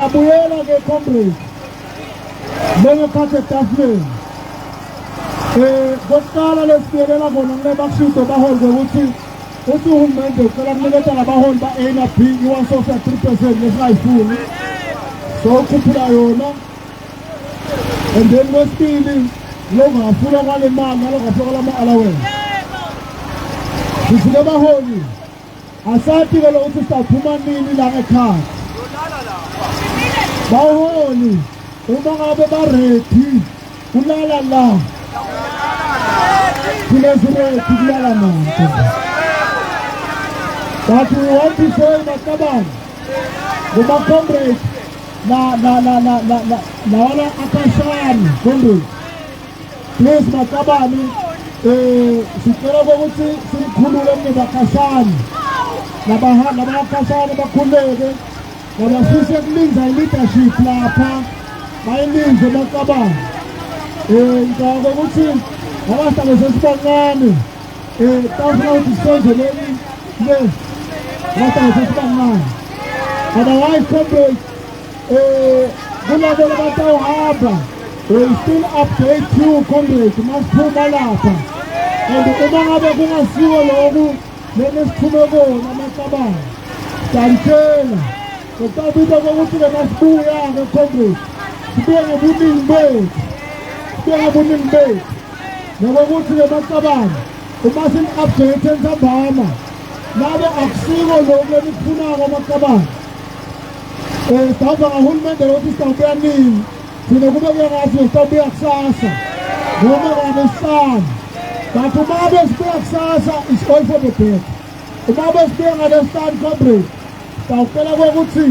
Ngiyabuyela ke comrade. Njengekhathi etafuleni. Kokuqala lesiyelela khona ngile bakushido baholwe ukuthi uhulumende ucela kunikeza labaholi ba-A na B i-1 of 3% lesingayifuni. So ukhuphula yona. And then kwesibili lokungafuna kwale mali nalokungafuna kwama-allowance. Sifike baholi. Asathi ke lo ukuthi sizaphuma nini la ekhaya. Baholi uma ngabe baredi kulala la. Kuleziredi kulala nazo. But we want to say Makabani, the comrade, wala akashani, comrade. Please Makabani, sicela ukuthi sikhulule ngebakashani. Nabakashani bakhuleke, nabafisa ukulinza leadership lapha, bayilinze Makabani. Ngicabanga ukuthi abahlale sesibancane, tafuna ukuthi sisondeleni le. Otherwise, comrade, kulabo labatawuhamba, we still update you, comrade, masiphuma lapha. And uma ngabe kungasiwo lokhu lenesiphume kona Makabani, siyalitshela. Ngokubika kokuthi-ke masibuya-ke comrade, sibuye ngobuningi bethu. Nokokuthi-ke Makabani, uma sim-update nsambama, Nabe akusiko lokhu lenifunako Makabani. Sitawuba ngahulumende lokuthi sitawubuya nini. Thina kube ngathi sitawubuya kusasa. Noma ngabesihlanu. But umabe sibuya kusasa is all for the best. Umabe sibuya ngalesihlanu comrade. Sitawucela kokuthi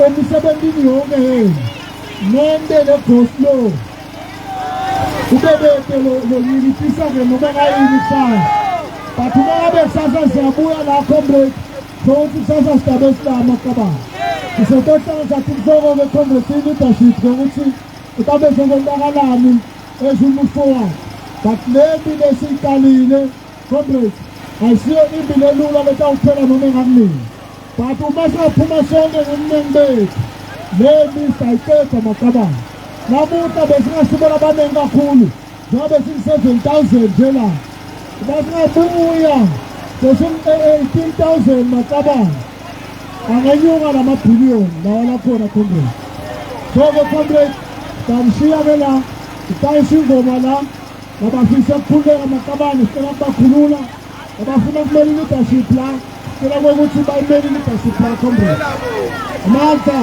emisebenzini yonke yenu nende le-go slow. Ubebeke lo nyilikisa-ke noma ngayini kusasa. But umabe kusasa siyabuya la comrade. Sokuthi kusasa sidabe sihlala Makabani. Isototanga sathi kuhloko-ke comrade i-leadership ngokuthi utabe sokwenzakalani ezumufowa. But lembi lesiyiqalile comrade ayisiyo imbi lelula letawuphela noma engakunini. But uma siyaphuma sonke ngobuningi bethu lembi siyayiqeda Makabani. Namuhla besingasibona abaningi kakhulu njengoba singu-7,000 nje la. Basingabuya besingu-18,000 Makabani. Anganyuka namabhiliyoni lawa lakhona comrade. So-ke comrade stamshiya-ke la sitayisha ingoma la nabafisa ukukhululeka Makabani sicela kubakhulula nabafuna kumele i-leadership la sicela kokuthi bayimele i-leadership la comrade. Amandla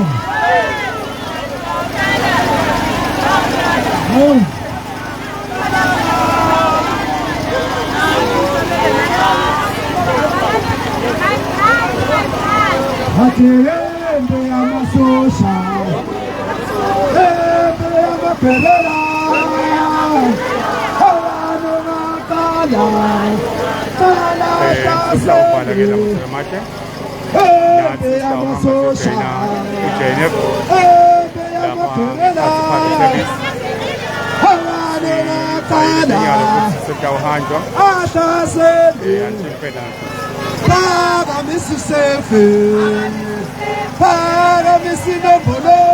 Hatirembe amasosha Embe amaphelela Hawano ngakala Kala taseli Embe amasosha Embe amaphelela Hawano ngakala Ataseli Para Mississippi, para Mississippi.